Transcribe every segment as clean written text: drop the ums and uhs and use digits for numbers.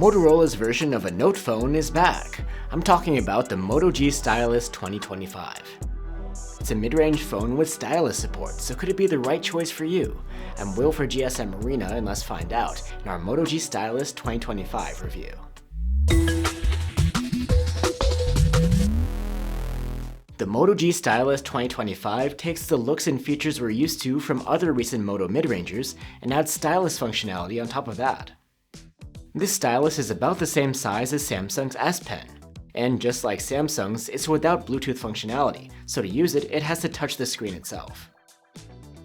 Motorola's version of a note phone is back. I'm talking about the Moto G Stylus 2025. It's a mid-range phone with stylus support, so could it be the right choice for you? I'm Will for GSM Arena, and let's find out in our Moto G Stylus 2025 review. The Moto G Stylus 2025 takes the looks and features we're used to from other recent Moto mid-rangers and adds stylus functionality on top of that. This stylus is about the same size as Samsung's S Pen, and just like Samsung's, it's without Bluetooth functionality, so to use it, it has to touch the screen itself.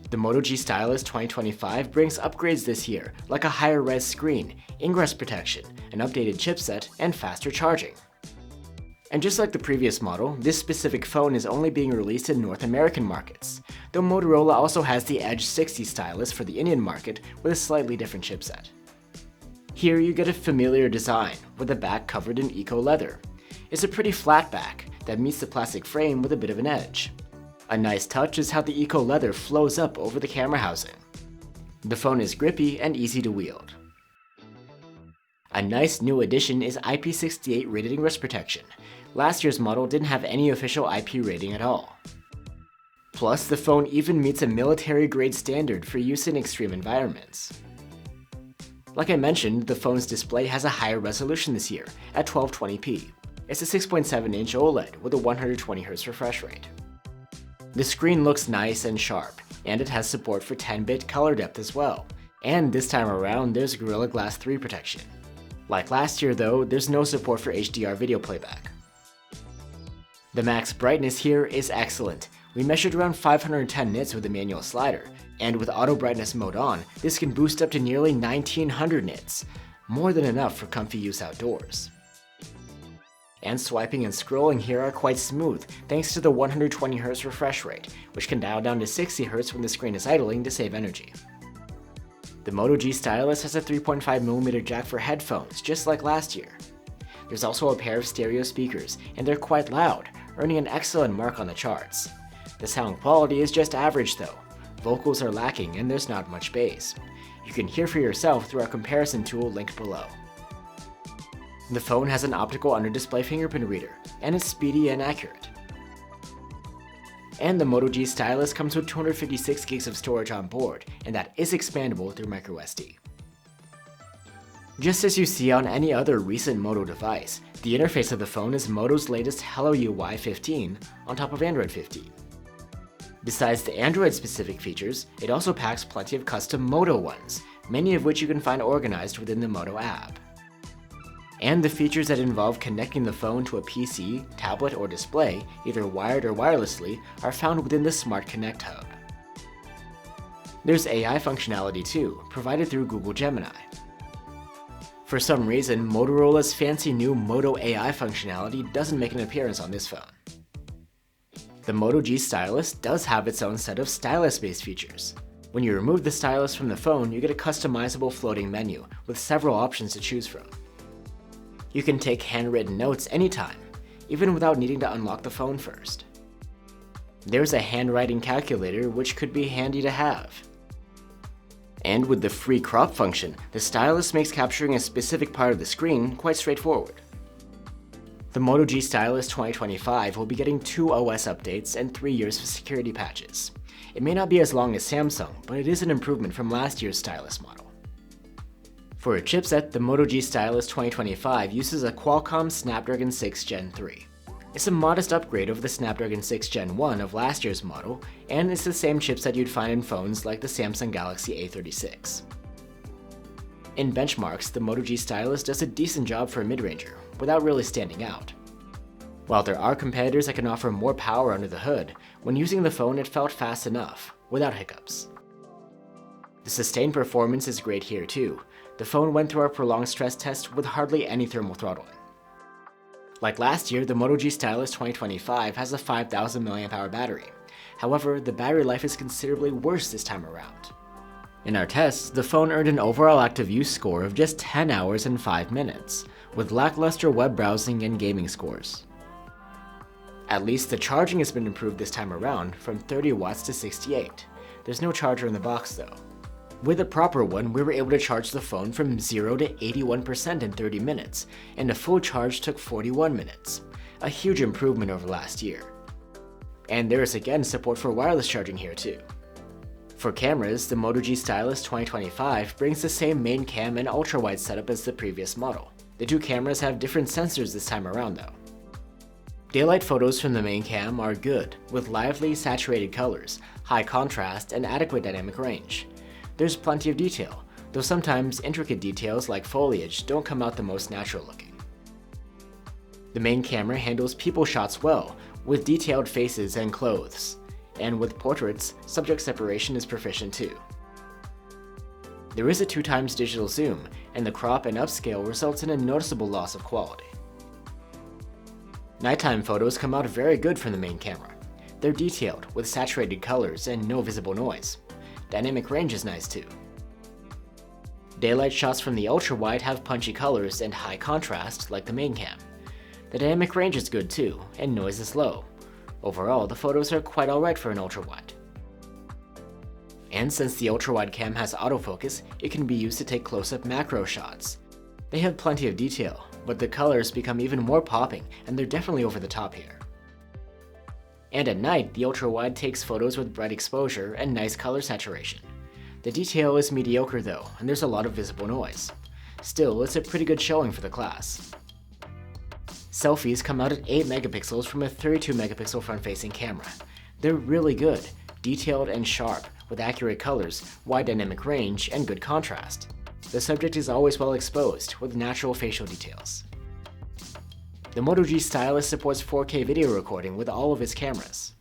The Moto G Stylus 2025 brings upgrades this year, like a higher res screen, ingress protection, an updated chipset, and faster charging. And just like the previous model, this specific phone is only being released in North American markets, though Motorola also has the Edge 60 stylus for the Indian market with a slightly different chipset. Here you get a familiar design, with the back covered in eco leather. It's a pretty flat back that meets the plastic frame with a bit of an edge. A nice touch is how the eco leather flows up over the camera housing. The phone is grippy and easy to wield. A nice new addition is IP68 rated ingress protection. Last year's model didn't have any official IP rating at all. Plus, the phone even meets a military-grade standard for use in extreme environments. Like I mentioned, the phone's display has a higher resolution this year, at 1220p. It's a 6.7-inch OLED with a 120Hz refresh rate. The screen looks nice and sharp, and it has support for 10-bit color depth as well. And this time around, there's Gorilla Glass 3 protection. Like last year though, there's no support for HDR video playback. The max brightness here is excellent. We measured around 510 nits with the manual slider, and with auto brightness mode on, this can boost up to nearly 1900 nits, more than enough for comfy use outdoors. And swiping and scrolling here are quite smooth, thanks to the 120Hz refresh rate, which can dial down to 60Hz when the screen is idling to save energy. The Moto G Stylus has a 3.5mm jack for headphones, just like last year. There's also a pair of stereo speakers, and they're quite loud, earning an excellent mark on the charts. The sound quality is just average though. Vocals are lacking and there's not much bass. You can hear for yourself through our comparison tool linked below. The phone has an optical under-display fingerprint reader, and it's speedy and accurate. And the Moto G Stylus comes with 256 gigs of storage on board, and that is expandable through microSD. Just as you see on any other recent Moto device, the interface of the phone is Moto's latest Hello UI 15 on top of Android 15. Besides the Android-specific features, it also packs plenty of custom Moto ones, many of which you can find organized within the Moto app. And the features that involve connecting the phone to a PC, tablet, or display, either wired or wirelessly, are found within the Smart Connect hub. There's AI functionality too, provided through Google Gemini. For some reason, Motorola's fancy new Moto AI functionality doesn't make an appearance on this phone. The Moto G Stylus does have its own set of stylus-based features. When you remove the stylus from the phone, you get a customizable floating menu with several options to choose from. You can take handwritten notes anytime, even without needing to unlock the phone first. There's a handwriting calculator, which could be handy to have. And with the free crop function, the stylus makes capturing a specific part of the screen quite straightforward. The Moto G Stylus 2025 will be getting 2 OS updates and 3 years of security patches. It may not be as long as Samsung, but it is an improvement from last year's stylus model. For a chipset, the Moto G Stylus 2025 uses a Qualcomm Snapdragon 6 Gen 3. It's a modest upgrade over the Snapdragon 6 Gen 1 of last year's model, and it's the same chipset you'd find in phones like the Samsung Galaxy A36. In benchmarks, the Moto G Stylus does a decent job for a mid-ranger, without really standing out. While there are competitors that can offer more power under the hood, when using the phone it felt fast enough, without hiccups. The sustained performance is great here too. The phone went through our prolonged stress test with hardly any thermal throttling. Like last year, the Moto G Stylus 2025 has a 5000 mAh battery. However, the battery life is considerably worse this time around. In our tests, the phone earned an overall active use score of just 10 hours and 5 minutes, with lackluster web browsing and gaming scores. At least the charging has been improved this time around, from 30 watts to 68. There's no charger in the box though. With a proper one, we were able to charge the phone from 0 to 81% in 30 minutes, and a full charge took 41 minutes. A huge improvement over last year. And there is again support for wireless charging here too. For cameras, the Moto G Stylus 2025 brings the same main cam and ultrawide setup as the previous model. The two cameras have different sensors this time around though. Daylight photos from the main cam are good, with lively, saturated colors, high contrast, and adequate dynamic range. There's plenty of detail, though sometimes intricate details like foliage don't come out the most natural looking. The main camera handles people shots well, with detailed faces and clothes. And with portraits, subject separation is proficient too. There is a 2x digital zoom, and the crop and upscale results in a noticeable loss of quality. Nighttime photos come out very good from the main camera. They're detailed, with saturated colors and no visible noise. Dynamic range is nice too. Daylight shots from the ultrawide have punchy colors and high contrast like the main cam. The dynamic range is good too, and noise is low. Overall, the photos are quite alright for an ultrawide. And since the ultrawide cam has autofocus, it can be used to take close-up macro shots. They have plenty of detail, but the colors become even more popping, and they're definitely over the top here. And at night, the ultrawide takes photos with bright exposure and nice color saturation. The detail is mediocre though, and there's a lot of visible noise. Still, it's a pretty good showing for the class. Selfies come out at 8 megapixels from a 32 megapixel front-facing camera. They're really good, detailed and sharp, with accurate colors, wide dynamic range, and good contrast. The subject is always well exposed, with natural facial details. The Moto G Stylus supports 4K video recording with all of its cameras.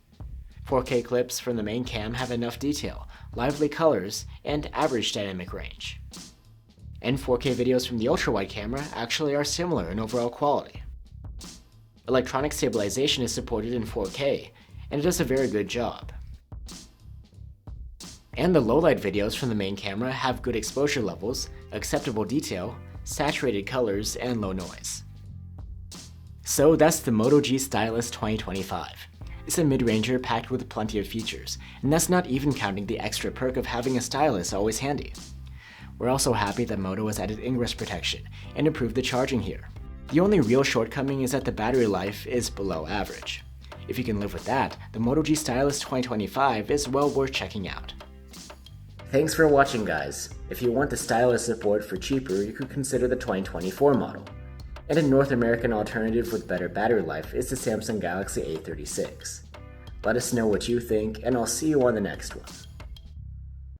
4K clips from the main cam have enough detail, lively colors, and average dynamic range. And 4K videos from the ultrawide camera actually are similar in overall quality. Electronic stabilization is supported in 4K, and it does a very good job. And the low-light videos from the main camera have good exposure levels, acceptable detail, saturated colors, and low noise. So that's the Moto G Stylus 2025. It's a mid-ranger packed with plenty of features, and that's not even counting the extra perk of having a stylus always handy. We're also happy that Moto has added ingress protection and improved the charging here. The only real shortcoming is that the battery life is below average. If you can live with that, the Moto G Stylus 2025 is well worth checking out. Thanks for watching guys. If you want the stylus support for cheaper, you could consider the 2024 model. And a North American alternative with better battery life is the Samsung Galaxy A36. Let us know what you think, and I'll see you on the next one.